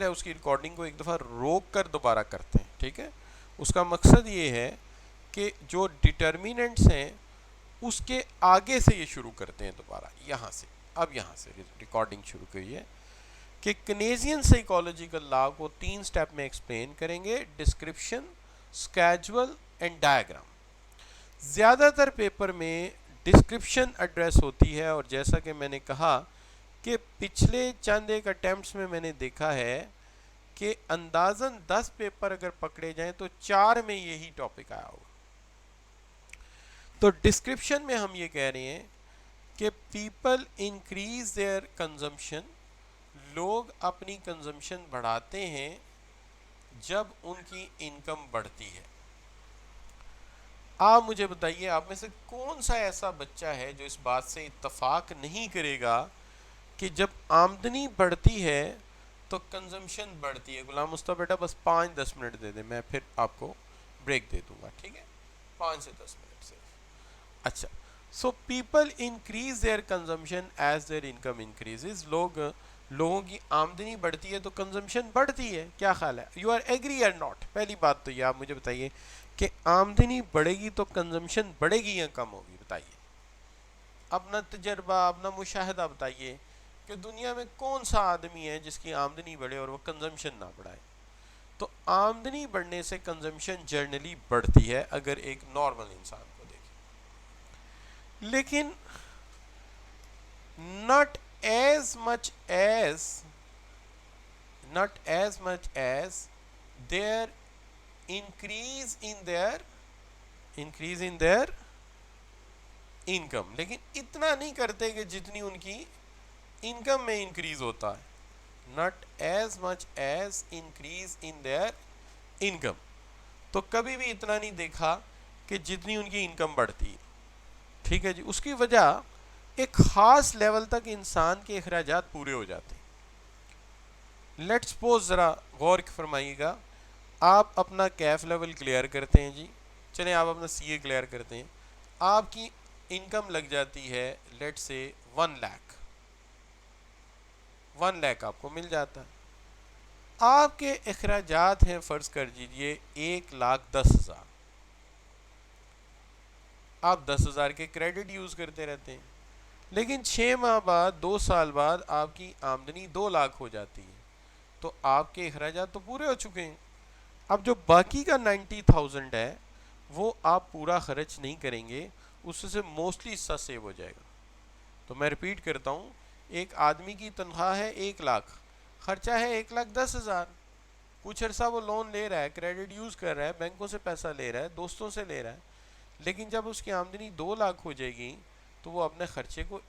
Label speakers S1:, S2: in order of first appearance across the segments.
S1: है उसकी रिकॉर्डिंग को एक दफ़ा रोक कर दोबारा करते हैं, ठीक है। उसका मकसद ये है कि जो डिटर्मिनेंट्स हैं उसके आगे से ये शुरू करते हैं दोबारा, यहाँ से, अब यहाँ से रिकॉर्डिंग शुरू करी है कि कनेजियन साइकोलॉजिकल लॉ को 3 स्टेप में एक्सप्लेन करेंगे, डिस्क्रिप्शन, स्केजुअल एंड डायग्राम। ज़्यादातर पेपर में डिस्क्रिप्शन एड्रेस होती है, और जैसा कि मैंने कहा कि पिछले चंद एक अटैम्प्ट्स में मैंने देखा है कि अंदाजन 10 पेपर अगर पकड़े जाएं तो 4 में यही टॉपिक आया होगा। तो डिस्क्रिप्शन में हम ये कह रहे हैं कि पीपल इंक्रीज देयर कंजम्पशन, लोग अपनी कंजम्पशन बढ़ाते हैं जब उनकी इनकम बढ़ती है। आप मुझे बताइए, आप में से कौन सा ऐसा बच्चा है जो इस बात से इत्तफाक नहीं करेगा कि जब आमदनी बढ़ती है तो कंजम्पशन बढ़ती है। गुलाम मुस्तफा बेटा बस 5-10 मिनट दे दे, मैं फिर आपको ब्रेक दे दूंगा, ठीक है, 5 से 10 मिनट सिर्फ। अच्छा, so people increase their consumption as their income increases. लोगों की आमदनी बढ़ती है तो कंजम्पशन बढ़ती है। क्या ख्याल है, यू आर एग्री और नॉट? पहली बात तो ये आप मुझे बताइए कि आमदनी बढ़ेगी तो कंजम्पशन बढ़ेगी या कम होगी, बताइए। अपना तजर्बा, अपना मुशाहिदा बताइए कि दुनिया में कौन सा आदमी है जिसकी आमदनी बढ़े और वो कंजम्पशन ना बढ़ाए। तो आमदनी बढ़ने से कंजम्पशन जनरली बढ़ती है अगर एक नॉर्मल इंसान को देखें, लेकिन not as much as their increase in their income. लेकिन इतना नहीं करते कि जितनी उनकी इनकम में इंक्रीज होता है। Not as much as increase in their income, तो कभी भी इतना नहीं देखा कि जितनी उनकी इनकम बढ़ती है, ठीक है जी। उसकी वजह एक खास लेवल तक इंसान के अखराजात पूरे हो जाते हैं। लेट्स सपोज, ज़रा गौर फरमाइएगा, आप अपना कैफ लेवल क्लियर करते हैं जी, चलें आप अपना सीए क्लियर करते हैं, आपकी इनकम लग जाती है लेट से 1 लाख आपको मिल जाता है। आपके अखराजात हैं, फ़र्ज़ कर दीजिए 1,10,000, आप 10,000 के क्रेडिट यूज़ करते रहते हैं, लेकिन 6 माह बाद, 2 साल बाद आपकी आमदनी 2 लाख हो जाती है, तो आपके अखराजात तो पूरे हो चुके हैं। अब जो बाकी का 90,000 है वो आप पूरा खर्च नहीं करेंगे, उससे मोस्टली हिस्सा सेव हो जाएगा। तो मैं रिपीट करता हूँ, एक आदमी की तनख्वाह है 1 लाख, खर्चा है 1,10,000, कुछ अर्सा वो लोन ले रहा है, क्रेडिट यूज़ कर रहा है, बैंकों से पैसा ले रहा है, दोस्तों से ले रहा है, लेकिन जब उसकी आमदनी 2 लाख हो जाएगी तो वो अपने खर्चे को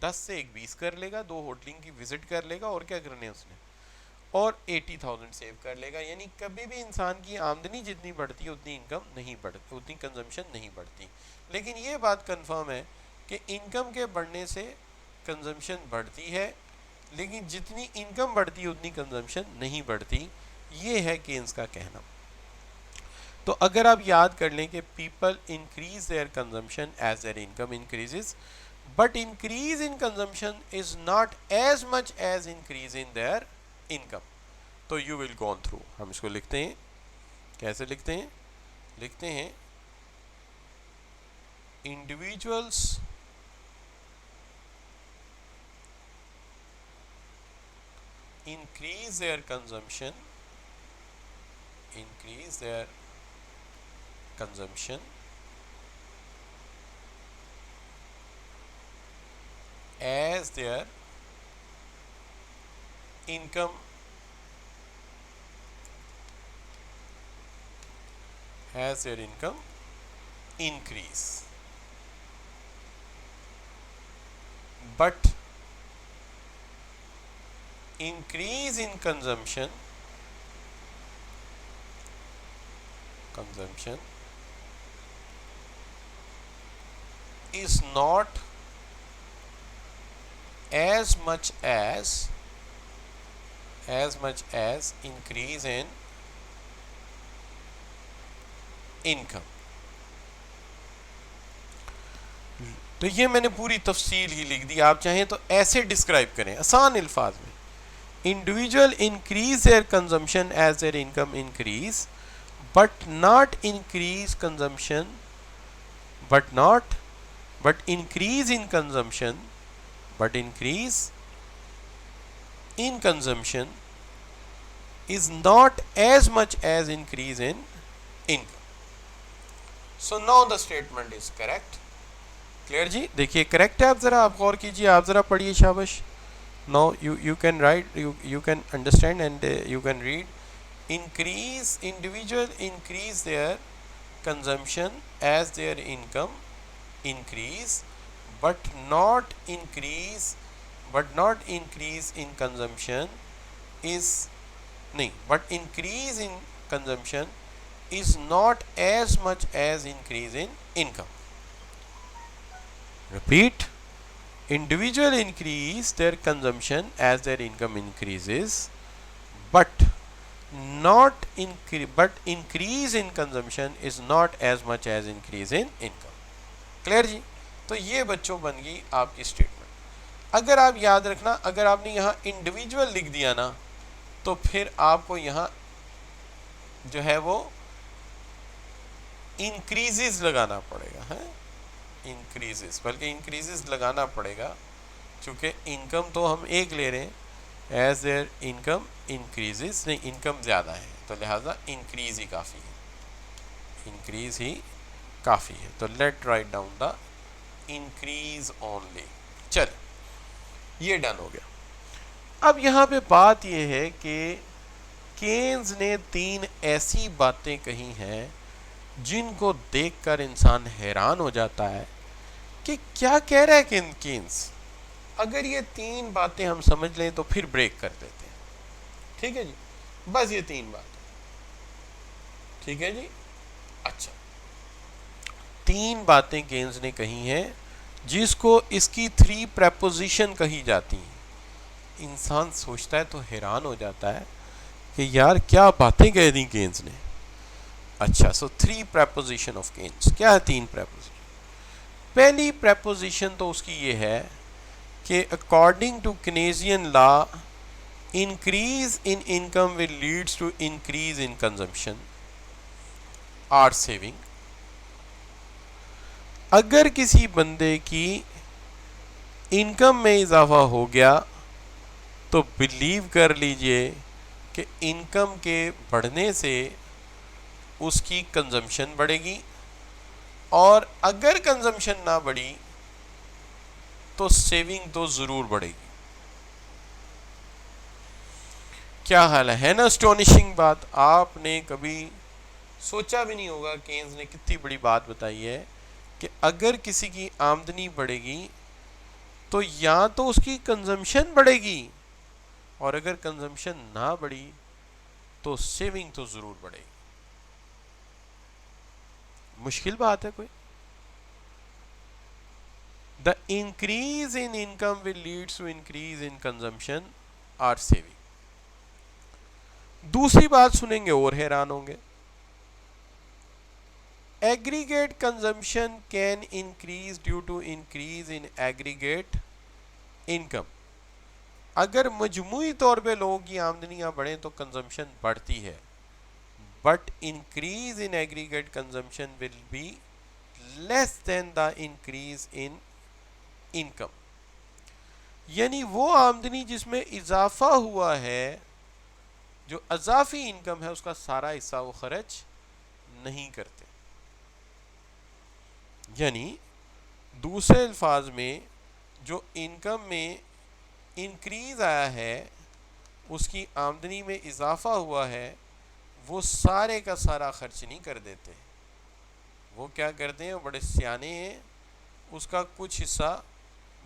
S1: 10 से 20 कर लेगा, 2 होटलिंग की विजिट कर लेगा, और क्या करने उसने, और 80,000 सेव कर लेगा। यानी कभी भी इंसान की आमदनी जितनी बढ़ती है उतनी इनकम नहीं बढ़ती, उतनी कंजम्पशन नहीं बढ़ती। लेकिन ये बात कंफर्म है कि इनकम के बढ़ने से कंजम्पशन बढ़ती है, लेकिन जितनी इनकम बढ़ती है उतनी कंजम्पशन नहीं बढ़ती। ये है केन्स का कहना। तो अगर आप याद कर लें कि people increase their consumption as their income increases, but increase in consumption is not as much as increase in their income, तो यू विल गॉन थ्रू। हम इसको लिखते हैं, कैसे लिखते हैं, लिखते हैं individuals increase their consumption as their income increase, but increase in consumption is not as much as increase in income। तो ये मैंने पूरी तफसील ही लिख दी, आप चाहें तो ऐसे डिस्क्राइब करें आसान अल्फाज में। individual increase their consumption as their income increase, but not increase consumption, but increase in consumption, but increase in consumption is not as much as increase in income. So now the statement is correct. Clear जी, देखिए correct है। आप जरा आप गौर कीजिए, आप जरा पढ़िए, शाबाश। now you can write, you can understand and you can read. Increase, individual increase their consumption as their income increase, but not increase in consumption is नहीं, but increase in consumption is not as much as increase in income. Repeat. Individual increase their consumption as their income increases, but increase in consumption is not as much as increase in income. Clear जी? तो ये बच्चों बन गई आपकी statement. अगर आप याद रखना, अगर आपने यहाँ इंडिविजुअल लिख दिया ना, तो फिर आपको यहाँ जो है वो इंक्रीजेस लगाना पड़ेगा, है इंक्रीजेस, बल्कि इंक्रीजेस लगाना पड़ेगा, क्योंकि इनकम तो हम एक ले रहे हैं। एज देयर इनकम इंक्रीजेस, नहीं इनकम ज़्यादा है तो लिहाजा इंक्रीज ही काफ़ी है, इंक्रीज ही काफ़ी है। तो let write down the increase only. चल, ये डन हो गया। अब यहाँ पे बात यह है कि केन्स ने 3 ऐसी बातें कही हैं जिनको देखकर इंसान हैरान हो जाता है कि क्या कह रहा है केन्स। अगर ये 3 बातें हम समझ लें तो फिर ब्रेक कर देते हैं। ठीक है जी, बस ये 3 बातें, ठीक है जी। अच्छा, 3 बातें केन्स ने कही हैं जिसको इसकी 3 प्रेपोजिशन कही जाती हैं। इंसान सोचता है तो हैरान हो जाता है कि यार क्या बातें कह दी केन्स ने। अच्छा, सो 3 प्रेपोजिशन ऑफ केन्स। क्या है 3 प्रेपोजिशन? पहली प्रेपोजिशन तो उसकी ये है कि according to Keynesian law, increase in income will leads to increase in consumption और सेविंग। अगर किसी बंदे की इनकम में इजाफा हो गया तो बिलीव कर लीजिए कि इनकम के बढ़ने से उसकी कंजम्पशन बढ़ेगी, और अगर कंजम्पशन ना बढ़ी तो सेविंग तो ज़रूर बढ़ेगी। क्या हाल है ना? अस्टोनिशिंग बात। आपने कभी सोचा भी नहीं होगा, केन्स ने कितनी बड़ी बात बताई है कि अगर किसी की आमदनी बढ़ेगी तो या तो उसकी कंजम्पशन बढ़ेगी, और अगर कंजम्पशन ना बढ़ी तो सेविंग तो ज़रूर बढ़ेगी। मुश्किल बात है कोई? The increase in income will leads to increase in consumption और सेविंग। दूसरी बात सुनेंगे और हैरान होंगे। Aggregate consumption can increase due to increase in aggregate income. अगर मजमूई तौर पे लोगों की आमदनियां बढ़ें तो कंजम्पशन बढ़ती है, but increase in aggregate consumption will be less than the increase in income. यानी वो आमदनी जिसमें इजाफा हुआ है, जो अजाफी इनकम है, उसका सारा हिस्सा वो खर्च नहीं करते। यानी दूसरे अल्फाज में जो इनकम में इंक्रीज आया है, उसकी आमदनी में इजाफा हुआ है, वो सारे का सारा खर्च नहीं कर देते। वो क्या करते हैं, बड़े सियाने हैं, उसका कुछ हिस्सा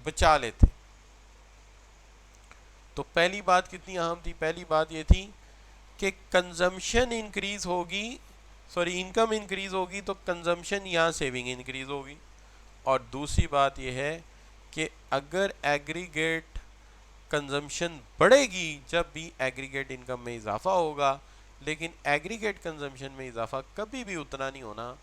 S1: बचा लेते। तो पहली बात कितनी अहम थी? पहली बात ये थी कि कंजम्पशन इंक्रीज होगी, सॉरी इनकम इंक्रीज होगी तो कंजम्पशन या सेविंग इंक्रीज होगी। और दूसरी बात यह है कि अगर एग्रीगेट कंजम्पशन बढ़ेगी जब भी एग्रीगेट इनकम में इजाफा होगा, लेकिन एग्रीगेट कंजम्पशन में इजाफा कभी भी उतना नहीं होना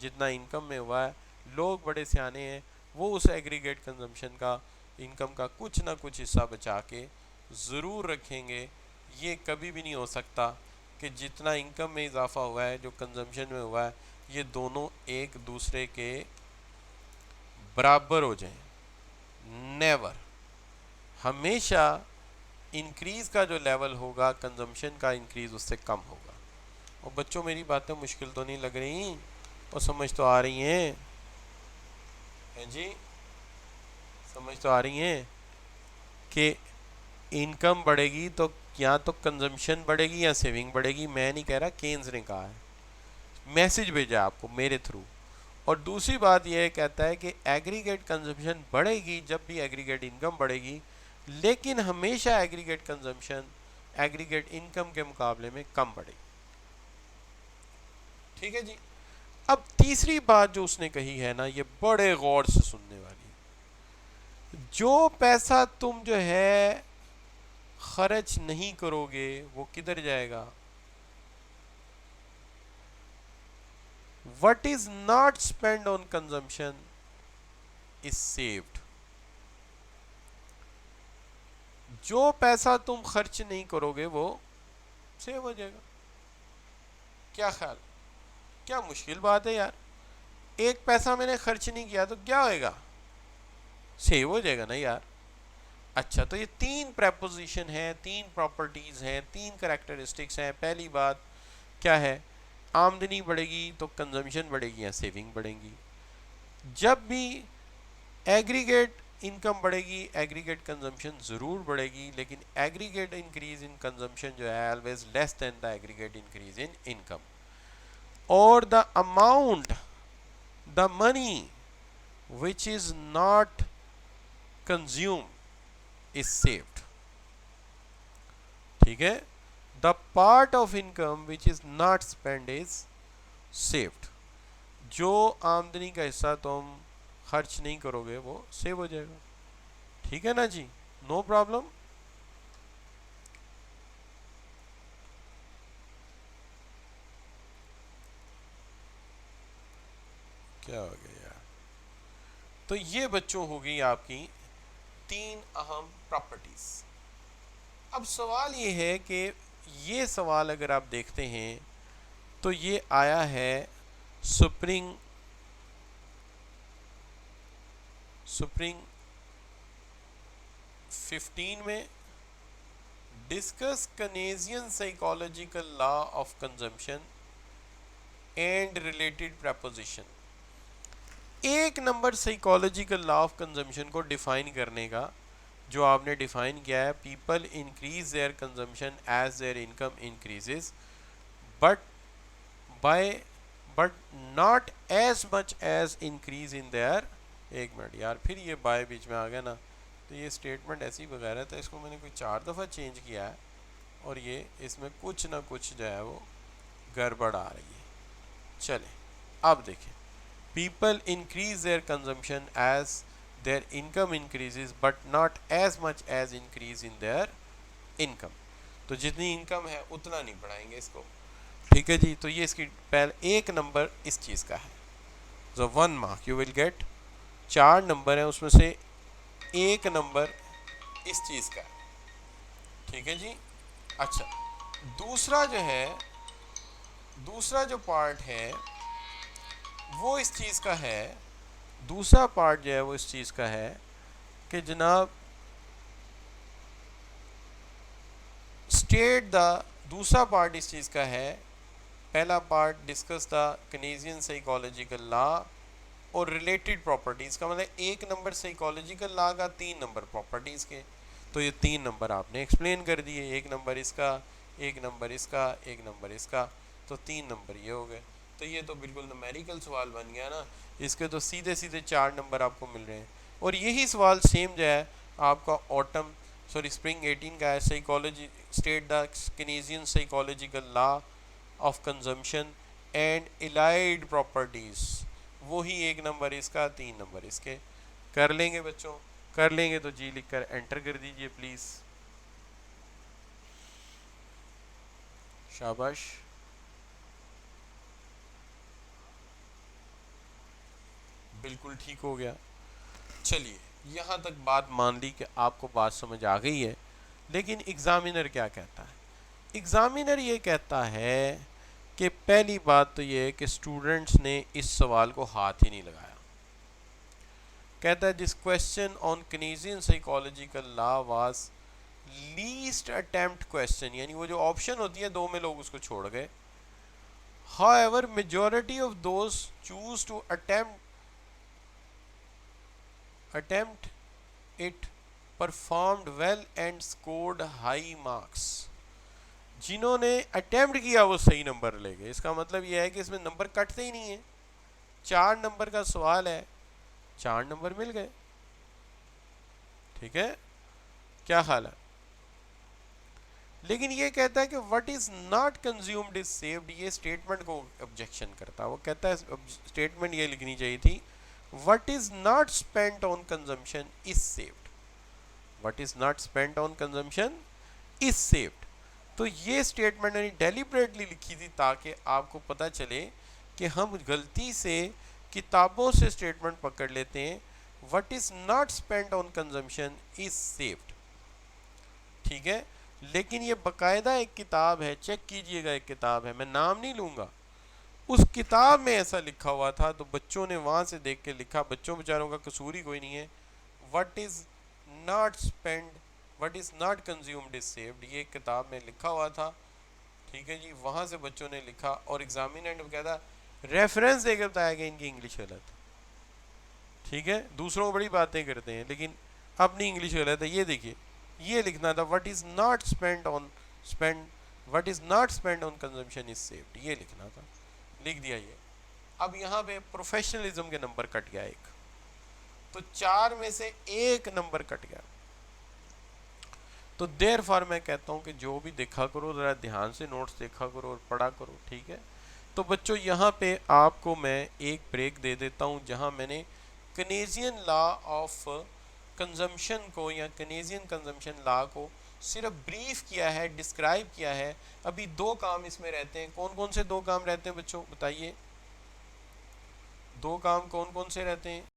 S1: जितना इनकम में हुआ है। लोग बड़े सियाने हैं, वो उस एग्रीगेट कंजम्पशन का, इनकम का कुछ ना कुछ हिस्सा बचा के ज़रूर रखेंगे। ये कभी भी नहीं हो सकता कि जितना इनकम में इजाफा हुआ है जो कंजम्पशन में हुआ है ये दोनों एक दूसरे के बराबर हो जाएं। नेवर। हमेशा इंक्रीज़ का जो लेवल होगा कंजम्पशन का इंक्रीज़ उससे कम होगा। और बच्चों मेरी बातें मुश्किल तो नहीं लग रही और समझ तो आ रही हैं जी? समझ तो आ रही हैं कि इनकम बढ़ेगी तो या तो कंजम्पशन बढ़ेगी या सेविंग बढ़ेगी। मैं नहीं कह रहा, केन्स ने कहा है, मैसेज भेजा आपको मेरे थ्रू। और दूसरी बात यह कहता है कि एग्रीगेट कंजम्पशन बढ़ेगी जब भी एग्रीगेट इनकम बढ़ेगी, लेकिन हमेशा एग्रीगेट कंजम्पशन एग्रीगेट इनकम के मुकाबले में कम बढ़ेगी। ठीक है जी। अब तीसरी बात जो उसने कही है ना, ये बड़े गौर से सुनने वाली है। जो पैसा तुम जो है खर्च नहीं करोगे वो किधर जाएगा? What is not spent on consumption is saved. जो पैसा तुम खर्च नहीं करोगे वो सेव हो जाएगा। क्या ख्याल? क्या मुश्किल बात है यार। एक पैसा मैंने खर्च नहीं किया तो क्या होएगा? सेव हो जाएगा ना यार। अच्छा, तो ये तीन प्रेपोजिशन है, तीन प्रॉपर्टीज हैं, तीन करेक्टरिस्टिक्स हैं। पहली बात क्या है? आमदनी बढ़ेगी तो कंजम्पशन बढ़ेगी या सेविंग बढ़ेगी। जब भी एग्रीगेट इनकम बढ़ेगी एग्रीगेट कंजम्पशन ज़रूर बढ़ेगी, लेकिन एग्रीगेट इंक्रीज इन कंजम्पशन जो है always less than the aggregate increase in income. और the amount, the money which is not consume is saved. ठीक है? The part of income which is not spend is saved. जो आमदनी का हिस्सा तुम खर्च नहीं करोगे वो सेव हो जाएगा। ठीक है ना जी? No problem. क्या हो गया यार? तो ये बच्चों होगी आपकी तीन अहम प्रॉपर्टीज। अब सवाल ये है कि ये सवाल अगर आप देखते हैं तो ये आया है सुप्रीम 15 में। Discuss Keynesian psychological law of consumption and related proposition. एक number psychological law of consumption को डिफाइन करने का जो आपने डिफाइन किया है, people increase their consumption as their income increases but by but not as much as increase in their. एक minute यार, फिर ये बाय बीच में आ गया ना, तो ये स्टेटमेंट ऐसी वगैरह, तो इसको मैंने कोई 4 दफ़ा चेंज किया है और ये इसमें कुछ ना कुछ जो है वो गड़बड़ आ रही है। चले अब देखें, people increase their consumption as their income increases but not as much as increase in their income. तो जितनी इनकम है उतना नहीं बढ़ाएंगे इसको। ठीक है जी? तो ये इसकी पहले एक नंबर इस चीज़ का है। जो 1 mark you will get. 4 number है उसमें से एक नंबर इस चीज़ का है। ठीक है जी? अच्छा, दूसरा जो है, दूसरा जो पार्ट है वो इस चीज़ का है, दूसरा पार्ट जो है वो इस चीज़ का है कि जनाब स्टेट द, दूसरा पार्ट इस चीज़ का है, पहला part discuss the Keynesian psychological law और रिलेटेड प्रॉपर्टीज़ का मतलब एक नंबर साइकोलॉजिकल लॉ का, 3 नंबर प्रॉपर्टीज़ के। तो ये 3 नंबर आपने एक्सप्लेन कर दिए, एक नंबर इसका, एक नंबर इसका, एक नंबर इसका, तो 3 नंबर ये हो गए। तो ये तो बिल्कुल न्यूमेरिकल सवाल बन गया ना, इसके तो सीधे सीधे 4 नंबर आपको मिल रहे हैं। और यही सवाल सेम जो है आपका ऑटम सॉरी स्प्रिंग 18 का है, psychology state the Keynesian psychological law of consumption and allied properties, वही एक नंबर इसका, 3 नंबर इसके। कर लेंगे बच्चों? कर लेंगे तो जी लिखकर एंटर कर दीजिए प्लीज़। शाबाश। बिल्कुल ठीक हो गया। चलिए, यहाँ तक बात मान ली कि आपको बात समझ आ गई है। लेकिन एग्जामिनर क्या कहता है? एग्जामिनर ये कहता है कि पहली बात तो ये है कि स्टूडेंट्स ने इस सवाल को हाथ ही नहीं लगाया। कहता है this question on Keynesian psychological law was least attempt question, यानी वो जो ऑप्शन होती है दो में लोग उसको छोड़ गए। However, majority of those choose to attempt it performed well and scored high marks. जिन्होंने अटेम्प्ट किया वो सही नंबर ले गए। इसका मतलब यह है कि इसमें नंबर कटते ही नहीं है। 4 नंबर का सवाल है, 4 नंबर मिल गए। ठीक है, क्या हाल है? लेकिन ये कहता है कि what is not consumed is saved. ये स्टेटमेंट को ऑब्जेक्शन करता है। वो कहता है स्टेटमेंट ये लिखनी चाहिए थी what is not spent on consumption is saved. What is not spent on consumption is saved. तो ये स्टेटमेंट मैंने डेलिबरेटली लिखी थी ताकि आपको पता चले कि हम गलती से किताबों से स्टेटमेंट पकड़ लेते हैं what is not spent on consumption is saved. ठीक है, लेकिन ये बकायदा एक किताब है, चेक कीजिएगा, एक किताब है, मैं नाम नहीं लूंगा। उस किताब में ऐसा लिखा हुआ था तो बच्चों ने वहां से देख के लिखा। बच्चों बेचारों का कसूर ही कोई नहीं है। What is not spend, what is not consumed is saved, ये किताब में लिखा हुआ था। ठीक है जी, वहां से बच्चों ने लिखा और एग्जामिनेंट कहता रेफरेंस देकर बताया कि इनकी इंग्लिश गलत। ठीक है, दूसरों को बड़ी बातें करते हैं लेकिन अपनी इंग्लिश गलत है। ये देखिए, ये लिखना था what is not spend on what is not spend on consumption is saved, ये लिखना था, लिख दिया ये। अब यहाँ पे प्रोफेशनलिज्म के नंबर कट गया एक, तो 4 में से 1 नंबर कट गया। तो देयरफॉर मैं कहता हूँ कि जो भी देखा करो जरा ध्यान से नोट्स देखा करो और पढ़ा करो। ठीक है, तो बच्चों यहाँ पे आपको मैं एक ब्रेक दे देता हूँ जहाँ मैंने केनेजियन लॉ ऑफ कंजम्पशन को या केनेजियन कंजम्पशन लॉ को सिर्फ ब्रीफ किया है, डिस्क्राइब किया है। अभी 2 काम इसमें रहते हैं। कौन कौन से 2 काम रहते हैं बच्चों बताइए? 2 काम कौन कौन से रहते हैं?